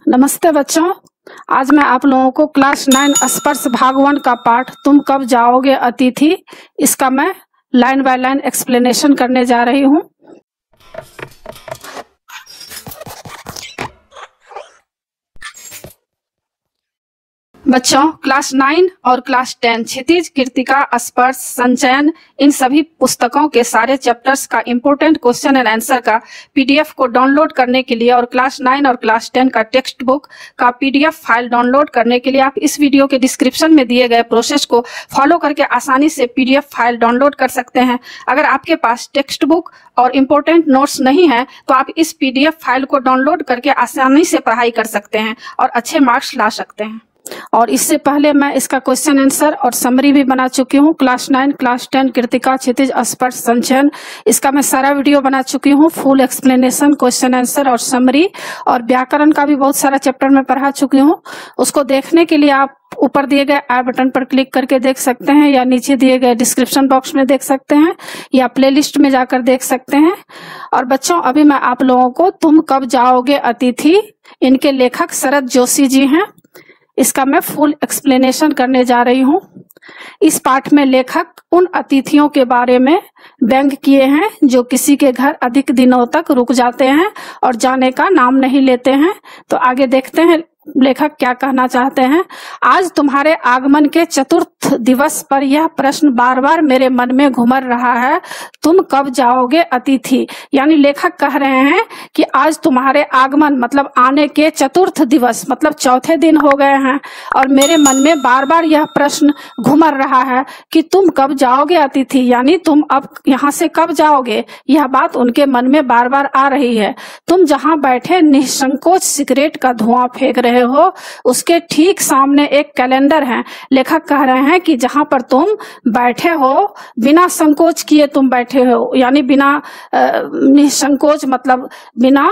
नमस्ते बच्चों। आज मैं आप लोगों को क्लास 9 स्पर्श भाग 1 का पाठ तुम कब जाओगे अतिथि, इसका मैं लाइन बाय लाइन एक्सप्लेनेशन करने जा रही हूँ। बच्चों, क्लास 9 और क्लास 10 क्षितिज, कृतिका, स्पर्श, संचयन, इन सभी पुस्तकों के सारे चैप्टर्स का इंपॉर्टेंट क्वेश्चन एंड आंसर का पीडीएफ को डाउनलोड करने के लिए और क्लास 9 और क्लास 10 का टेक्स्ट बुक का पीडीएफ फाइल डाउनलोड करने के लिए आप इस वीडियो के डिस्क्रिप्शन में दिए गए प्रोसेस को फॉलो करके आसानी से पीडीएफ फाइल डाउनलोड कर सकते हैं। अगर आपके पास टेक्स्ट बुक और इम्पोर्टेंट नोट्स नहीं है तो आप इस पीडीएफ फाइल को डाउनलोड करके आसानी से पढ़ाई कर सकते हैं और अच्छे मार्क्स ला सकते हैं। और इससे पहले मैं इसका क्वेश्चन आंसर और समरी भी बना चुकी हूँ। क्लास 9, क्लास 10, कृतिका, क्षितिज, स्पर्श, संचयन, इसका मैं सारा वीडियो बना चुकी हूँ। फुल एक्सप्लेनेशन, क्वेश्चन आंसर और समरी, और व्याकरण का भी बहुत सारा चैप्टर में पढ़ा चुकी हूँ। उसको देखने के लिए आप ऊपर दिए गए आई बटन पर क्लिक करके देख सकते हैं, या नीचे दिए गए डिस्क्रिप्शन बॉक्स में देख सकते हैं, या प्लेलिस्ट में जाकर देख सकते हैं। और बच्चों, अभी मैं आप लोगों को तुम कब जाओगे अतिथि, इनके लेखक शरद जोशी जी हैं, इसका मैं फुल एक्सप्लेनेशन करने जा रही हूँ। इस पाठ में लेखक उन अतिथियों के बारे में व्यंग किए हैं जो किसी के घर अधिक दिनों तक रुक जाते हैं और जाने का नाम नहीं लेते हैं। तो आगे देखते हैं लेखक क्या कहना चाहते हैं। आज तुम्हारे आगमन के चतुर्थ दिवस पर यह प्रश्न बार बार मेरे मन में घुमर रहा है, तुम कब जाओगे अतिथि। यानी लेखक कह रहे हैं कि आज तुम्हारे आगमन मतलब आने के चतुर्थ दिवस मतलब चौथे दिन हो गए हैं और मेरे मन में बार बार यह प्रश्न घुमर रहा है कि तुम कब जाओगे अतिथि, यानी तुम अब यहाँ से कब जाओगे। यह बात उनके मन में बार बार आ रही है। तुम जहाँ बैठे निसंकोच सिगरेट का धुआं फेंक रहे हो, उसके ठीक सामने एक कैलेंडर है। लेखक कह रहे हैं कि जहां पर तुम बैठे हो, बिना संकोच किए तुम बैठे हो, यानी बिना निसंकोच मतलब बिना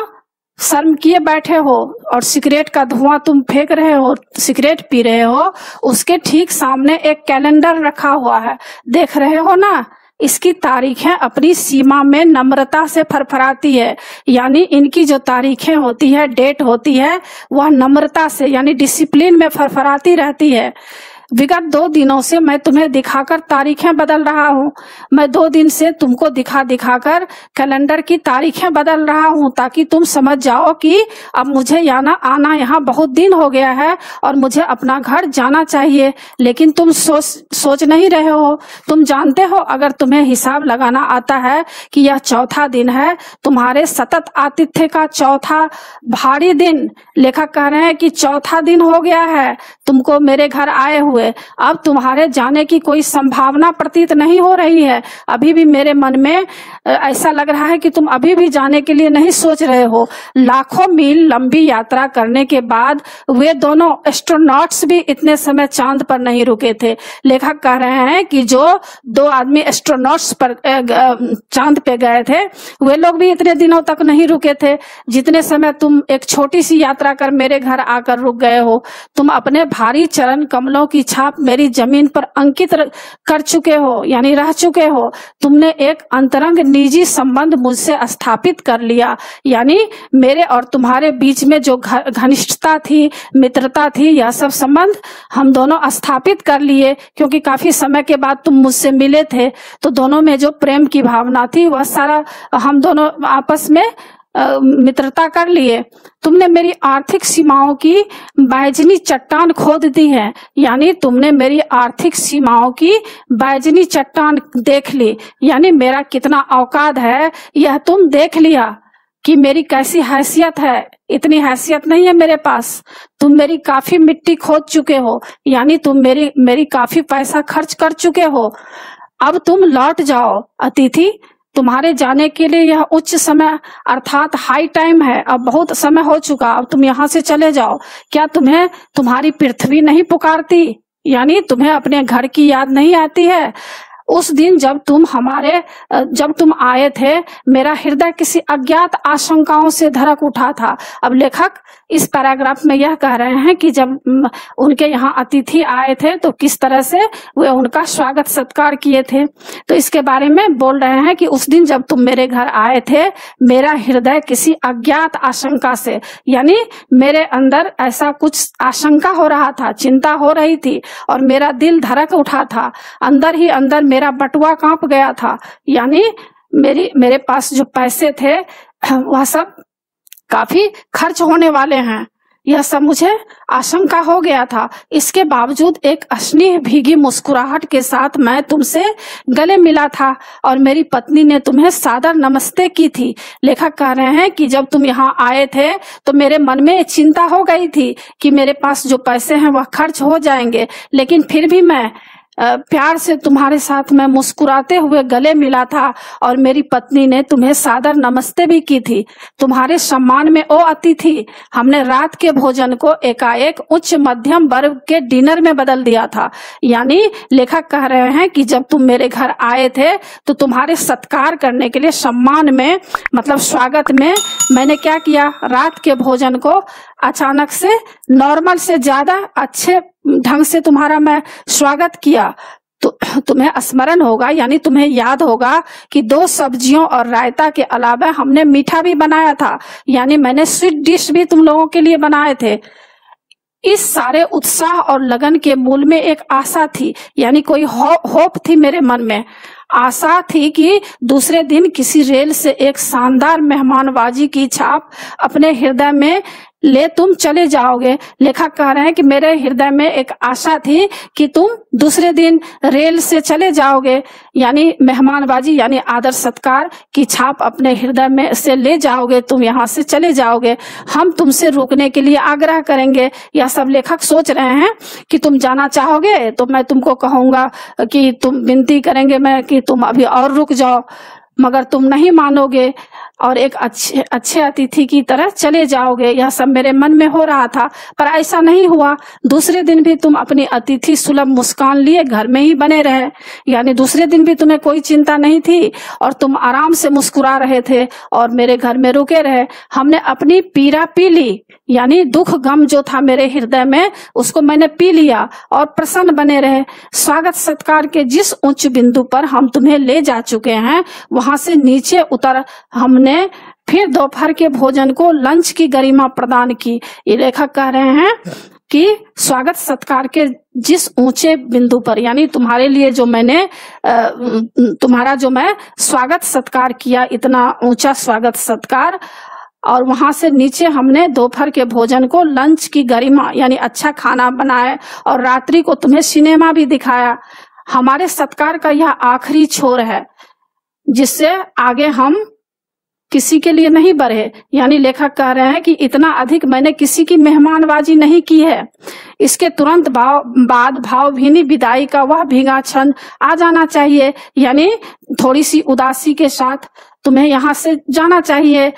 शर्म किए बैठे हो और सिगरेट का धुआं तुम फेंक रहे हो, सिगरेट पी रहे हो, उसके ठीक सामने एक कैलेंडर रखा हुआ है, देख रहे हो ना। इसकी तारीखें अपनी सीमा में नम्रता से फरफराती है, यानी इनकी जो तारीखें होती है, डेट होती है, वह नम्रता से यानी डिसिप्लिन में फरफराती रहती है। विगत 2 दिनों से मैं तुम्हें दिखाकर तारीखें बदल रहा हूँ। मैं 2 दिन से तुमको दिखाकर कैलेंडर की तारीखें बदल रहा हूँ ताकि तुम समझ जाओ कि अब मुझे आना यहाँ बहुत दिन हो गया है और मुझे अपना घर जाना चाहिए। लेकिन तुम सोच नहीं रहे हो। तुम जानते हो, अगर तुम्हें हिसाब लगाना आता है कि यह चौथा दिन है, तुम्हारे सतत आतिथ्य का चौथा भारी दिन। लेखक कह रहे हैं कि चौथा दिन हो गया है तुमको मेरे घर आए हुए। अब तुम्हारे जाने की कोई संभावना प्रतीत नहीं हो रही है। अभी भी मेरे मन में ऐसा लग रहा है कि तुम अभी भी जाने के लिए नहीं सोच रहे हो। लाखों मील लंबी यात्रा करने के बाद वे दोनों एस्ट्रोनॉट्स भी इतने समय चांद पर नहीं रुके थे। लेखक कह रहे हैं कि जो 2 आदमी एस्ट्रोनॉट्स पर चांद पे गए थे, वे लोग भी इतने दिनों तक नहीं रुके थे जितने समय तुम एक छोटी सी यात्रा कर मेरे घर आकर रुक गए हो। तुम अपने भारी चरण कमलों की छाप मेरी जमीन पर अंकित कर चुके हो, यानी रह चुके हो। तुमने एक अंतरंग निजी संबंध मुझसे स्थापित कर लिया, यानी मेरे और तुम्हारे बीच में जो घनिष्ठता थी, मित्रता थी, यह सब संबंध हम दोनों स्थापित कर लिए। क्योंकि काफी समय के बाद तुम मुझसे मिले थे, तो दोनों में जो प्रेम की भावना थी वह सारा हम दोनों आपस में मित्रता कर लिए। तुमने मेरी आर्थिक सीमाओं की बैजनी चट्टान खोद दी है, यानी तुमने मेरी आर्थिक सीमाओं की बैजनी चट्टान देख ली, यानी मेरा कितना औकात है यह तुम देख लिया कि मेरी कैसी हैसियत है। इतनी हैसियत नहीं है मेरे पास। तुम मेरी काफी मिट्टी खोद चुके हो, यानी तुम मेरी काफी पैसा खर्च कर चुके हो। अब तुम लौट जाओ अतिथि। तुम्हारे जाने के लिए यह उच्च समय अर्थात हाई टाइम है। अब बहुत समय हो चुका, अब तुम यहाँ से चले जाओ। क्या तुम्हें तुम्हारी पृथ्वी नहीं पुकारती, यानी तुम्हें अपने घर की याद नहीं आती है। उस दिन जब तुम आए थे, मेरा हृदय किसी अज्ञात आशंकाओं से धड़क उठा था। अब लेखक इस पैराग्राफ में यह कह रहे हैं कि जब उनके यहाँ अतिथि आए थे तो किस तरह से वे उनका स्वागत सत्कार किए थे। तो इसके बारे में बोल रहे हैं कि उस दिन जब तुम मेरे घर आए थे, मेरा हृदय किसी अज्ञात आशंका से, यानी मेरे अंदर ऐसा कुछ आशंका हो रहा था, चिंता हो रही थी और मेरा दिल धड़क उठा था, अंदर ही अंदर मेरा बटुआ कांप गया था। यानी मेरे पास जो पैसे थे वह सब काफी खर्च होने वाले हैं, यह सब मुझे आशंका हो गया था। इसके बावजूद एक स्नेह भीगी मुस्कुराहट के साथ मैं तुमसे गले मिला था और मेरी पत्नी ने तुम्हें सादर नमस्ते की थी। लेखक कह रहे हैं कि जब तुम यहाँ आए थे तो मेरे मन में चिंता हो गई थी कि मेरे पास जो पैसे हैं वह खर्च हो जाएंगे, लेकिन फिर भी मैं प्यार से तुम्हारे साथ मैं मुस्कुराते हुए गले मिला था और मेरी पत्नी ने तुम्हें सादर नमस्ते भी की थी। तुम्हारे सम्मान में ओ अतिथि, हमने रात के भोजन को एकाएक उच्च मध्यम वर्ग के डिनर में बदल दिया था। यानी लेखक कह रहे हैं कि जब तुम मेरे घर आए थे तो तुम्हारे सत्कार करने के लिए, सम्मान में मतलब स्वागत में, मैंने क्या किया, रात के भोजन को अचानक से नॉर्मल से ज्यादा अच्छे ढंग से तुम्हारा मैं स्वागत किया। तो तुम्हें स्मरण होगा, यानी तुम्हें याद होगा कि 2 सब्जियों और रायता के अलावा हमने मीठा भी बनाया था, यानी मैंने स्वीट डिश भी तुम लोगों के लिए बनाए थे। इस सारे उत्साह और लगन के मूल में एक आशा थी, यानी कोई होप थी मेरे मन में। आशा थी कि दूसरे दिन किसी रेल से एक शानदार मेहमानबाजी की छाप अपने हृदय में ले तुम चले जाओगे। लेखक कह रहे हैं कि मेरे हृदय में एक आशा थी कि तुम दूसरे दिन रेल से चले जाओगे, यानी मेहमानबाजी यानी आदर सत्कार की छाप अपने हृदय में से ले जाओगे, तुम यहाँ से चले जाओगे, हम तुमसे रुकने के लिए आग्रह करेंगे। यह सब लेखक सोच रहे हैं कि तुम जाना चाहोगे तो मैं तुमको कहूंगा कि तुम विनती करेंगे मैं कि तुम अभी और रुक जाओ, मगर तुम नहीं मानोगे और एक अच्छे अतिथि की तरह चले जाओगे। यह सब मेरे मन में हो रहा था, पर ऐसा नहीं हुआ। दूसरे दिन भी तुम अपनी अतिथि सुलभ मुस्कान लिए घर में ही बने रहे, यानी दूसरे दिन भी तुम्हें कोई चिंता नहीं थी और तुम आराम से मुस्कुरा रहे थे और मेरे घर में रुके रहे। हमने अपनी पीड़ा पी ली, यानी दुख गम जो था मेरे हृदय में उसको मैंने पी लिया और प्रसन्न बने रहे। स्वागत सत्कार के जिस उच्च बिंदु पर हम तुम्हें ले जा चुके हैं वहां से नीचे उतर हमने फिर दोपहर के भोजन को लंच की गरिमा प्रदान की। ये लेखक कह रहे हैं कि स्वागत सत्कार के जिस ऊंचे बिंदु पर, यानी तुम्हारे लिए जो मैंने तुम्हारा जो मैं स्वागत सत्कार किया, इतना ऊंचा स्वागत सत्कार, और वहां से नीचे हमने दोपहर के भोजन को लंच की गरिमा यानी अच्छा खाना बनाए और रात्रि को तुम्हें सिनेमा भी दिखाया। हमारे सत्कार का यह आखिरी छोर है जिससे आगे हम किसी के लिए नहीं बढ़े। यानी लेखक कह रहे हैं कि इतना अधिक मैंने किसी की मेहमानबाजी नहीं की है। इसके तुरंत बाद भावभीनी विदाई का वह भीगा क्षण आ जाना चाहिए, यानी थोड़ी सी उदासी के साथ तुम्हें यहाँ से जाना चाहिए।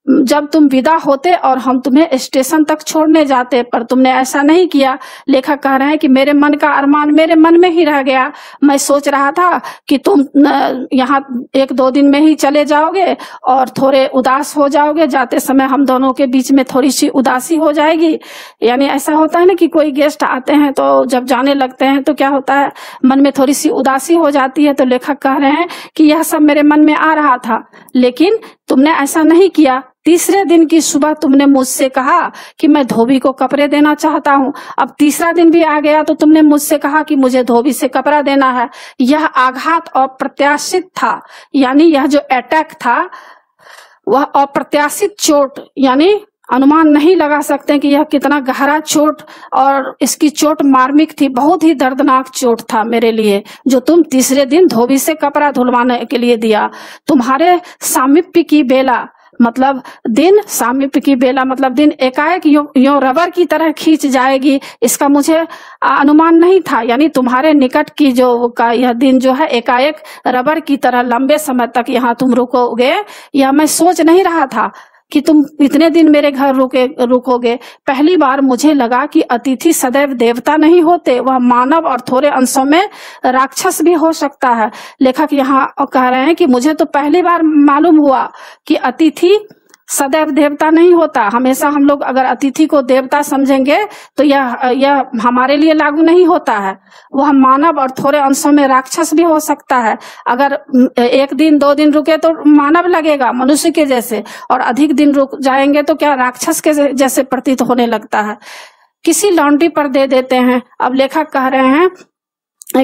जब तुम विदा होते और हम तुम्हें स्टेशन तक छोड़ने जाते, पर तुमने ऐसा नहीं किया। लेखक कह रहे हैं कि मेरे मन का अरमान मेरे मन में ही रह गया। मैं सोच रहा था कि तुम यहाँ 1-2 दिन में ही चले जाओगे और थोड़े उदास हो जाओगे, जाते समय हम दोनों के बीच में थोड़ी सी उदासी हो जाएगी। यानी ऐसा होता है ना कि कोई गेस्ट आते हैं तो जब जाने लगते हैं तो क्या होता है, मन में थोड़ी सी उदासी हो जाती है। तो लेखक कह रहे हैं कि यह सब मेरे मन में आ रहा था, लेकिन तुमने ऐसा नहीं किया। तीसरे दिन की सुबह तुमने मुझसे कहा कि मैं धोबी को कपड़े देना चाहता हूँ। अब तीसरा दिन भी आ गया तो तुमने मुझसे कहा कि मुझे धोबी से कपड़ा देना है। यह आघात अप्रत्याशित था, यानी यह जो अटैक था वह अप्रत्याशित चोट, यानी अनुमान नहीं लगा सकते कि यह कितना गहरा चोट, और इसकी चोट मार्मिक थी, बहुत ही दर्दनाक चोट था मेरे लिए, जो तुम तीसरे दिन धोबी से कपड़ा धुलवाने के लिए दिया। तुम्हारे सामीप्य की बेला मतलब दिन, सामीप्य की बेला मतलब दिन एकाएक यो रबर की तरह खींच जाएगी, इसका मुझे अनुमान नहीं था। यानी तुम्हारे निकट की जो का यह दिन जो है एकाएक रबर की तरह लंबे समय तक यहाँ तुम रुकोगे, यह मैं सोच नहीं रहा था। कि तुम इतने दिन मेरे घर रुकोगे। पहली बार मुझे लगा कि अतिथि सदैव देवता नहीं होते, वह मानव और थोड़े अंशों में राक्षस भी हो सकता है। लेखक यहाँ कह रहे हैं कि मुझे तो पहली बार मालूम हुआ कि अतिथि सदैव देवता नहीं होता। हमेशा हम लोग अगर अतिथि को देवता समझेंगे तो यह हमारे लिए लागू नहीं होता है। वह मानव और थोड़े अंशों में राक्षस भी हो सकता है। अगर 1 दिन 2 दिन रुके तो मानव लगेगा, मनुष्य के जैसे, और अधिक दिन रुक जाएंगे तो क्या राक्षस के जैसे प्रतीत होने लगता है। किसी लॉन्ड्री पर दे देते हैं। अब लेखक कह रहे हैं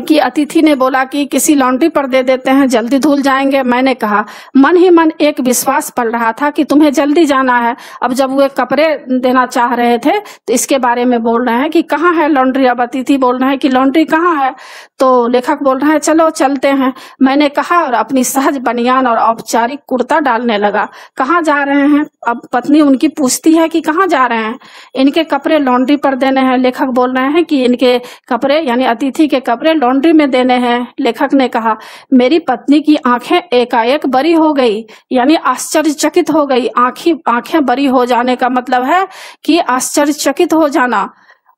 कि अतिथि ने बोला कि किसी लॉन्ड्री पर दे देते हैं, जल्दी धुल जाएंगे। मैंने कहा, मन ही मन एक विश्वास पड़ रहा था कि तुम्हें जल्दी जाना है। अब जब वे कपड़े देना चाह रहे थे तो इसके बारे में बोल रहे हैं कि कहाँ है लॉन्ड्री। अब अतिथि बोल रहे हैं कि लॉन्ड्री कहाँ है, तो लेखक बोल रहे हैं चलो चलते हैं। मैंने कहा और अपनी सहज बनियान और औपचारिक कुर्ता डालने लगा। कहाँ जा रहे हैं? अब पत्नी उनकी पूछती है कि कहाँ जा रहे हैं। इनके कपड़े लॉन्ड्री पर देने हैं। लेखक बोल रहे हैं कि इनके कपड़े यानी अतिथि के कपड़े लॉन्ड्री में देने हैं। लेखक ने कहा, मेरी पत्नी की आंखें एकाएक बड़ी हो गई, यानी आश्चर्यचकित हो गई। आंखें बड़ी हो जाने का मतलब है कि आश्चर्यचकित हो जाना।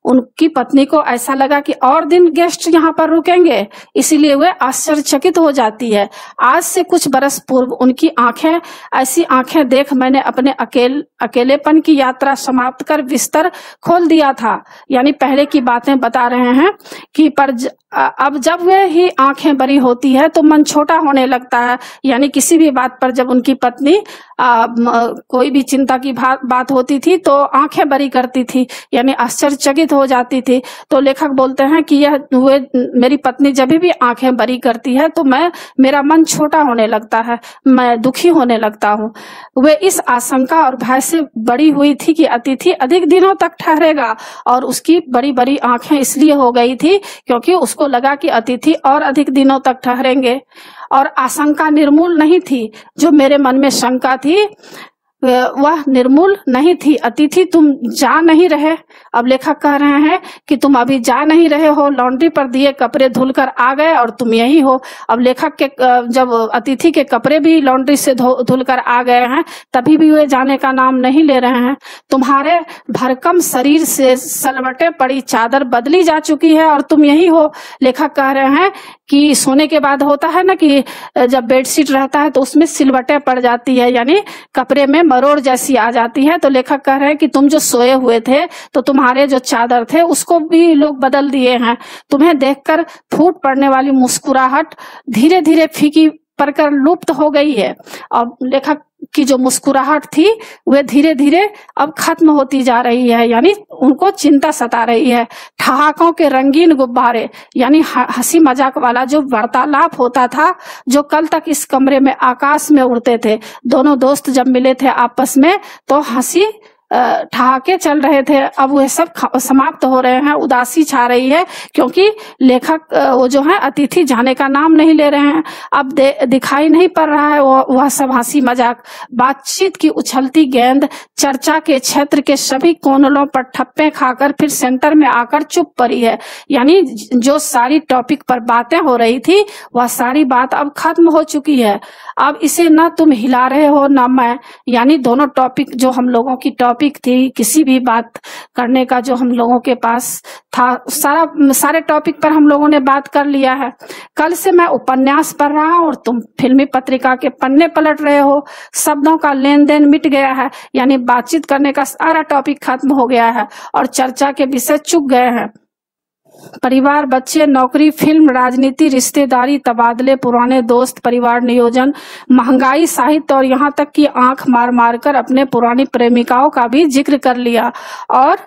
उनकी पत्नी को ऐसा लगा कि और दिन गेस्ट यहाँ पर रुकेंगे, इसीलिए वे आश्चर्यचकित हो जाती है। आज से कुछ बरस पूर्व उनकी ऐसी आंखें देख मैंने अपने अकेलेपन की यात्रा समाप्त कर बिस्तर खोल दिया था। यानी पहले की बातें बता रहे हैं कि अब जब वे ही आंखें बड़ी होती है तो मन छोटा होने लगता है। यानी किसी भी बात पर जब उनकी पत्नी कोई भी चिंता की बात होती थी तो आंखें बड़ी करती थी, यानी आश्चर्यचकित हो जाती थी। तो लेखक बोलते हैं कि मेरी पत्नी जब भी आंखें बड़ी करती है तो मेरा मन छोटा होने लगता है, मैं दुखी होने लगता हूँ। वे इस आशंका और भय से बड़ी हुई थी कि अतिथि अधिक दिनों तक ठहरेगा, और उसकी बड़ी बड़ी आंखें इसलिए हो गई थी क्योंकि उसको लगा कि अतिथि और अधिक दिनों तक ठहरेंगे। और आशंका निर्मूल नहीं थी। जो मेरे मन में शंका थी वह निर्मूल नहीं थी। अतिथि तुम जा नहीं रहे। अब लेखक कह रहे हैं कि तुम अभी जा नहीं रहे हो, लॉन्ड्री पर दिए कपड़े धुलकर आ गए और तुम यही हो। अब लेखक के जब अतिथि के कपड़े भी लॉन्ड्री से धुलकर आ गए हैं तभी भी वे जाने का नाम नहीं ले रहे हैं। तुम्हारे भरकम शरीर से सलवटे पड़ी चादर बदली जा चुकी है और तुम यही हो। लेखक कह रहे हैं कि सोने के बाद होता है ना कि जब बेडशीट रहता है तो उसमें सिलवटें पड़ जाती है, यानी कपड़े में मरोड़ जैसी आ जाती है। तो लेखक कह रहे हैं कि तुम जो सोए हुए थे तो तुम्हारे जो चादर थे उसको भी लोग बदल दिए हैं। तुम्हें देखकर फूट पड़ने वाली मुस्कुराहट धीरे धीरे फीकी पड़कर लुप्त हो गई है। और लेखक की जो मुस्कुराहट थी वह धीरे धीरे अब खत्म होती जा रही है, यानी उनको चिंता सता रही है। ठहाकों के रंगीन गुब्बारे, यानी हंसी मजाक वाला जो वार्तालाप होता था, जो कल तक इस कमरे में आकाश में उड़ते थे। दोनों दोस्त जब मिले थे आपस में तो हंसी ठहाके चल रहे थे, अब वह सब समाप्त हो रहे हैं। उदासी छा रही है क्योंकि लेखक वो जो है अतिथि जाने का नाम नहीं ले रहे हैं। अब दिखाई नहीं पड़ रहा है वह सब हंसी मजाक। बातचीत की उछलती गेंद चर्चा के क्षेत्र के सभी कोनों पर ठप्पे खाकर फिर सेंटर में आकर चुप पड़ी है। यानी जो सारी टॉपिक पर बातें हो रही थी वह सारी बात अब खत्म हो चुकी है। अब इसे ना तुम हिला रहे हो ना मैं, यानी दोनों टॉपिक जो हम लोगों की टॉपिक थी, किसी भी बात करने का जो हम लोगों के पास था, सारे टॉपिक पर हम लोगों ने बात कर लिया है। कल से मैं उपन्यास पढ़ रहा हूं और तुम फिल्मी पत्रिका के पन्ने पलट रहे हो। शब्दों का लेन देन मिट गया है, यानी बातचीत करने का सारा टॉपिक खत्म हो गया है और चर्चा के विषय चुक गए हैं। परिवार, बच्चे, नौकरी, फिल्म, राजनीति, रिश्तेदारी, तबादले, पुराने दोस्त, परिवार नियोजन, महंगाई, साहित्य और यहाँ तक कि आंख मार मार कर अपने पुरानी प्रेमिकाओं का भी जिक्र कर लिया। और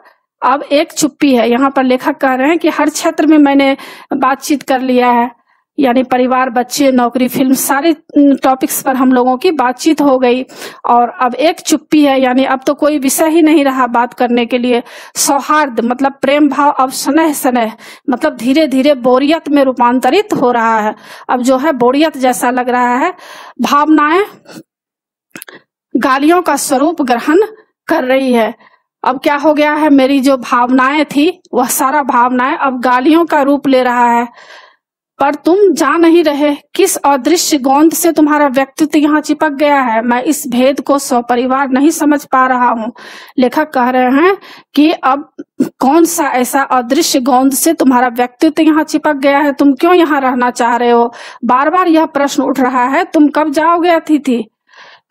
अब एक चुप्पी है। यहाँ पर लेखक कह रहे हैं कि हर क्षेत्र में मैंने बातचीत कर लिया है, यानी परिवार, बच्चे, नौकरी, फिल्म, सारे टॉपिक्स पर हम लोगों की बातचीत हो गई और अब एक चुप्पी है, यानी अब तो कोई विषय ही नहीं रहा बात करने के लिए। सौहार्द मतलब प्रेम भाव अब स्नेह स्नेह मतलब धीरे धीरे बोरियत में रूपांतरित हो रहा है। अब जो है बोरियत जैसा लग रहा है। भावनाएं गालियों का स्वरूप ग्रहण कर रही है। अब क्या हो गया है, मेरी जो भावनाएं थी वह सारा भावनाएं अब गालियों का रूप ले रहा है। पर तुम जा नहीं रहे। किस अदृश्य गोंद से तुम्हारा व्यक्तित्व यहाँ चिपक गया है, मैं इस भेद को सपरिवार नहीं समझ पा रहा हूँ। लेखक कह रहे हैं कि अब कौन सा ऐसा अदृश्य गोंद से तुम्हारा व्यक्तित्व यहाँ चिपक गया है, तुम क्यों यहाँ रहना चाह रहे हो। बार बार यह प्रश्न उठ रहा है, तुम कब जाओगे अतिथि।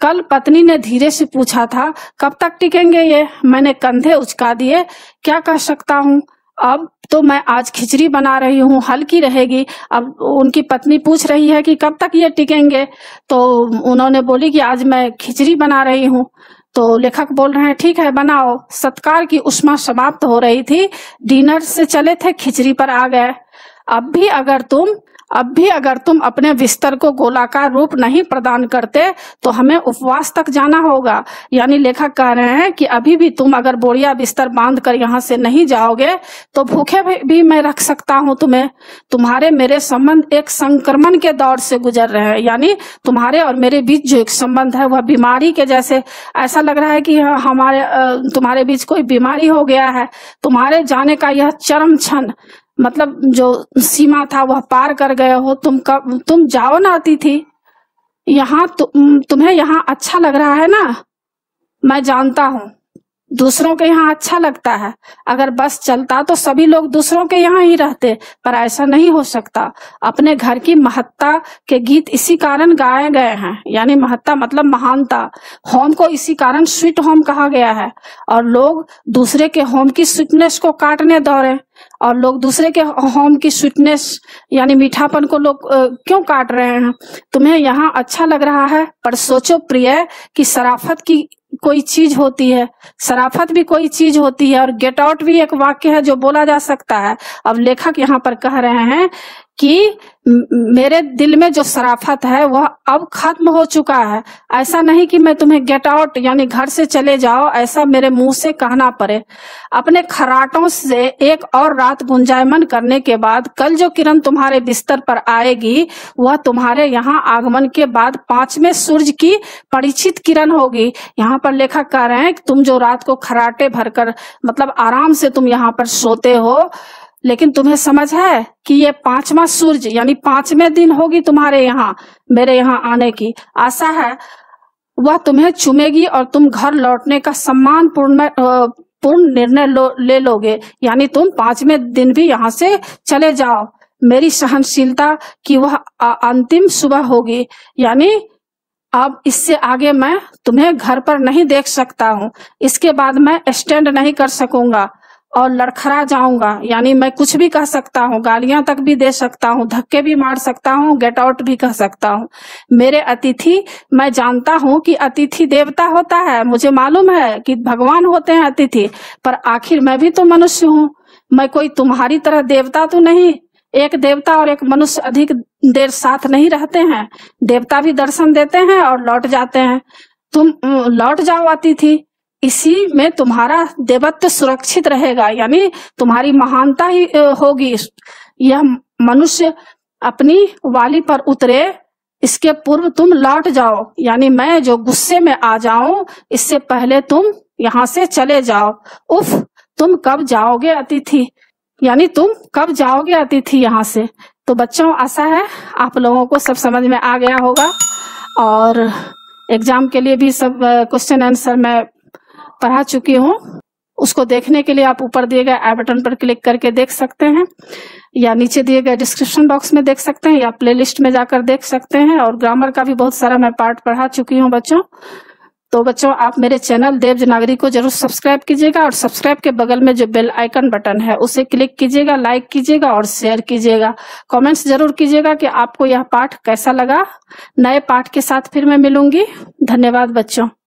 कल पत्नी ने धीरे से पूछा था, कब तक टिकेंगे ये। मैंने कंधे उचका दिए, क्या कह सकता हूँ। अब तो मैं आज खिचड़ी बना रही हूँ, हल्की रहेगी। अब उनकी पत्नी पूछ रही है कि कब तक ये टिकेंगे, तो उन्होंने बोली कि आज मैं खिचड़ी बना रही हूँ। तो लेखक बोल रहे हैं, ठीक है बनाओ। सत्कार की उष्मा समाप्त हो रही थी, डिनर से चले थे, खिचड़ी पर आ गए। अब भी अगर तुम अपने बिस्तर को गोलाकार रूप नहीं प्रदान करते तो हमें उपवास तक जाना होगा। यानी लेखक कह रहे हैं कि अभी भी तुम अगर बोरिया बिस्तर बांध कर यहाँ से नहीं जाओगे तो भूखे भी मैं रख सकता हूँ तुम्हें। तुम्हारे मेरे संबंध एक संक्रमण के दौर से गुजर रहे हैं, यानी तुम्हारे और मेरे बीच जो एक संबंध है वह बीमारी के जैसे, ऐसा लग रहा है कि तुम्हारे बीच कोई बीमारी हो गया है। तुम्हारे जाने का यह चरम क्षण, मतलब जो सीमा था वह पार कर गए हो। तुम जाओ ना अतिथि, यहाँ तुम्हें यहाँ अच्छा लग रहा है ना। मैं जानता हूँ दूसरों के यहाँ अच्छा लगता है, अगर बस चलता तो सभी लोग दूसरों के यहाँ ही रहते, पर ऐसा नहीं हो सकता। अपने घर की महत्ता के गीत इसी कारण गाए गए हैं, यानी महत्ता मतलब महानता। होम को इसी कारण स्वीट होम कहा गया है, और लोग दूसरे के होम की स्वीटनेस को काटने दौड़े, और लोग दूसरे के होम की स्वीटनेस यानी मीठापन को लोग क्यों काट रहे हैं। तुम्हें यहाँ अच्छा लग रहा है, पर सोचो प्रिय कि शराफत की कोई चीज होती है, शराफत भी कोई चीज होती है, और गेट आउट भी एक वाक्य है जो बोला जा सकता है। अब लेखक यहाँ पर कह रहे हैं कि मेरे दिल में जो शराफत है वह अब खत्म हो चुका है। ऐसा नहीं कि मैं तुम्हें गेट आउट यानी घर से चले जाओ ऐसा मेरे मुंह से कहना पड़े। अपने खराटों से एक और रात गुंजायमान करने के बाद कल जो किरण तुम्हारे बिस्तर पर आएगी वह तुम्हारे यहाँ आगमन के बाद 5वें सूर्य की परिचित किरण होगी। यहाँ पर लेखक कह रहे हैं कि तुम जो रात को खराटे भरकर मतलब आराम से तुम यहाँ पर सोते हो, लेकिन तुम्हें समझ है कि ये 5वां सूर्य यानी 5वें दिन होगी तुम्हारे यहाँ मेरे यहाँ आने की आशा है, वह तुम्हें चुमेगी और तुम घर लौटने का सम्मान पूर्ण निर्णय ले लोगे। यानी तुम 5वें दिन भी यहाँ से चले जाओ। मेरी सहनशीलता की वह अंतिम सुबह होगी, यानी अब इससे आगे मैं तुम्हें घर पर नहीं देख सकता हूँ। इसके बाद मैं स्टैंड नहीं कर सकूंगा और लड़खड़ा जाऊंगा, यानी मैं कुछ भी कह सकता हूँ, गालियां तक भी दे सकता हूँ, धक्के भी मार सकता हूँ, गेट आउट भी कह सकता हूँ। मेरे अतिथि, मैं जानता हूँ कि अतिथि देवता होता है, मुझे मालूम है कि भगवान होते हैं अतिथि, पर आखिर मैं भी तो मनुष्य हूँ। मैं कोई तुम्हारी तरह देवता तो नहीं। एक देवता और एक मनुष्य अधिक देर साथ नहीं रहते हैं। देवता भी दर्शन देते हैं और लौट जाते हैं। तुम लौट जाओ अतिथि, इसी में तुम्हारा देवत्व सुरक्षित रहेगा, यानी तुम्हारी महानता ही होगी। यह मनुष्य अपनी वाली पर उतरे इसके पूर्व तुम लौट जाओ, यानी मैं जो गुस्से में आ जाऊं इससे पहले तुम यहाँ से चले जाओ। उफ, तुम कब जाओगे अतिथि, यानी तुम कब जाओगे अतिथि यहाँ से। तो बच्चों, आशा है आप लोगों को सब समझ में आ गया होगा, और एग्जाम के लिए भी सब क्वेश्चन आंसर मैं पढ़ा चुकी हूँ। उसको देखने के लिए आप ऊपर दिए गए आई बटन पर क्लिक करके देख सकते हैं, या नीचे दिए गए डिस्क्रिप्शन बॉक्स में देख सकते हैं, या प्लेलिस्ट में जाकर देख सकते हैं। और ग्रामर का भी बहुत सारा मैं पार्ट पढ़ा चुकी हूँ बच्चों। तो बच्चों, आप मेरे चैनल देवनागरी को जरूर सब्सक्राइब कीजिएगा, और सब्सक्राइब के बगल में जो बेल आइकन बटन है उसे क्लिक कीजिएगा, लाइक कीजिएगा और शेयर कीजिएगा। कमेंट्स जरूर कीजिएगा कि आपको यह पाठ कैसा लगा। नए पाठ के साथ फिर मैं मिलूंगी। धन्यवाद बच्चों।